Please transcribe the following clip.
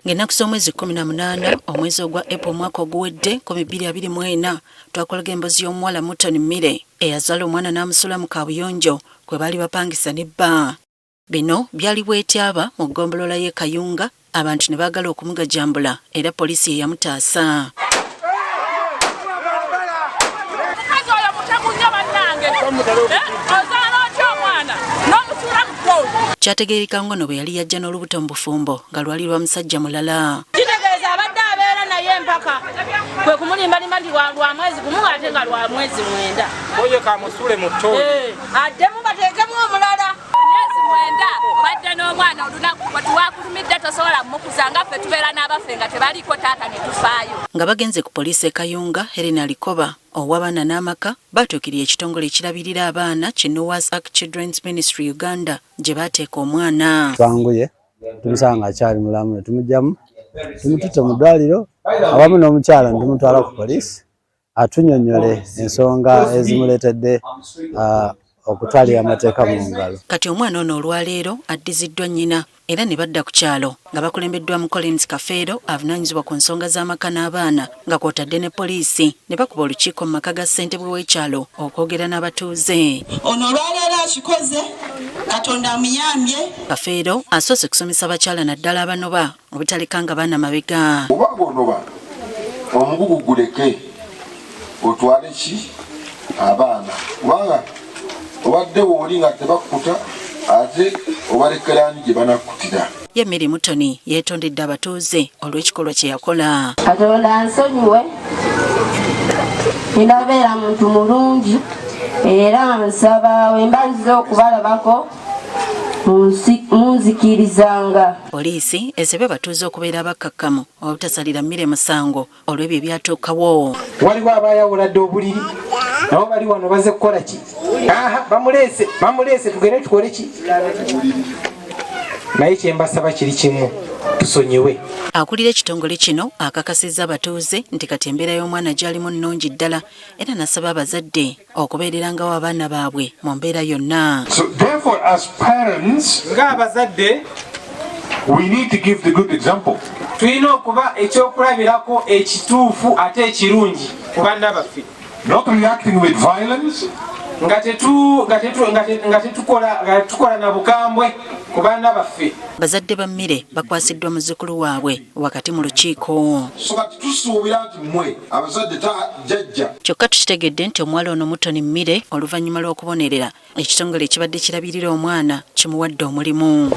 Ng'ennaku z'omwezi 18 omwezi ogwa April mwaka oguwedde 2024 twakolaga emboozi y'omuwala Muttoni Mire eyazaala omwana n'amusula mu kaabuyonjo kwe baali bapangisa n'ebba. Bino byali bwetyaba mu ggombolola y'e Kayunga, abantu ne baagala okumugajambula era poliisi ye yamutaasa. Kyategeereka ngono bwe yali yajja n'olubuto mu bufumbo nga lwali lwa musajja mulala. Kitegeeza abadde abeera naye empaka kwe kumulimbalimba nti lwa mwezi gumu ate nga lwa mwezi 9. Oye kamusule mu ttooyi. Addemu bateekemu omulala. Mwezi 9 obadde n'omwana olunaku bwe tuwaakulumidde tosobola mukuza nga ffe tubeera n'abaffe nga tebaliko taata ne tufaayo. Nga bagenze ku poliisi e Kayunga, Helena Likoba ow'abaana n'amaka batuukiriye ekitongole ekirabirira abaana ki Noah's Ark Children's Ministry Uganda gye baateeka omwana. Twanguye tumusanga akyali mulamu ne tumugyamu tumututte mu ddwaliro awamu n'omukyala ne tumutwala ku poliisi atunnyonnyole ensonga ezimuleetedde okutwalira amateeka mu ngalo. Kati omwana ono olwaleero addiziddwa nnyina era ne badda ku kyalo nga bakulembeddwamu Collins Kafeero avunaanyizibwa ku nsonga z'amaka n'abaana nga kw'otadde ne poliisi ne bakuba olukiiko mu maka ga ssentebwe w'ekyalo okwogera n'abatuuze. Ono olwaleero akikoze Katonda amuyambye. Kafeero asoose kusomesa abakyala naddala abanoba obutalekanga baana mabega. Oba bw'onoba omugugu guleke otwale ki abaana kubanga obadde wooli nga tebakukuta ate obalekeraani gye banakutira. Ye Mary Muttoni yeetondedde abatuuze olw'ekikolwa kye yakola. Katonda ansonyiwe ndabeera muntu mulungi era nsaba wemba nziza okubalabako munzikirizanga. Poliisi esebye abatuuze okubeera abakkakkamu obutasalira Mire musango olw'ebyo ebyatuukawo. Waliwo abayawuladde obuliri nabo bali wano baze kukola ki? Bamuleese tugende tukole ki? Naye kyembasaba kiri kimu, tusonyiwe. Akulira ekitongole kino akakasizza abatuuze nti kati embeera y'omwana gy'alimu nnungi ddala era n'asaba abazadde okubeererangawo abaana baabwe mu mbeera yonna. So therefore as parents Ng'abazadde we need to give the good example. tulina okuba ekyokulabirako ekituufu ate ekirungi ku baana baffe. Not reacting with violence. Nga tukola na bukambwe ku baana baffe. Bazadde ba Mire bakwasiddwa muzzukulu waabwe wakati mu lukiiko. So kati tusuubira nti mmwe abazadde jjajja. Kyokka tukitegedde nti omuwala ono Muttoni Mire oluvannyuma lw'okubonerera ekitongole ekibadde kirabirira omwana kimuwadde omulimu.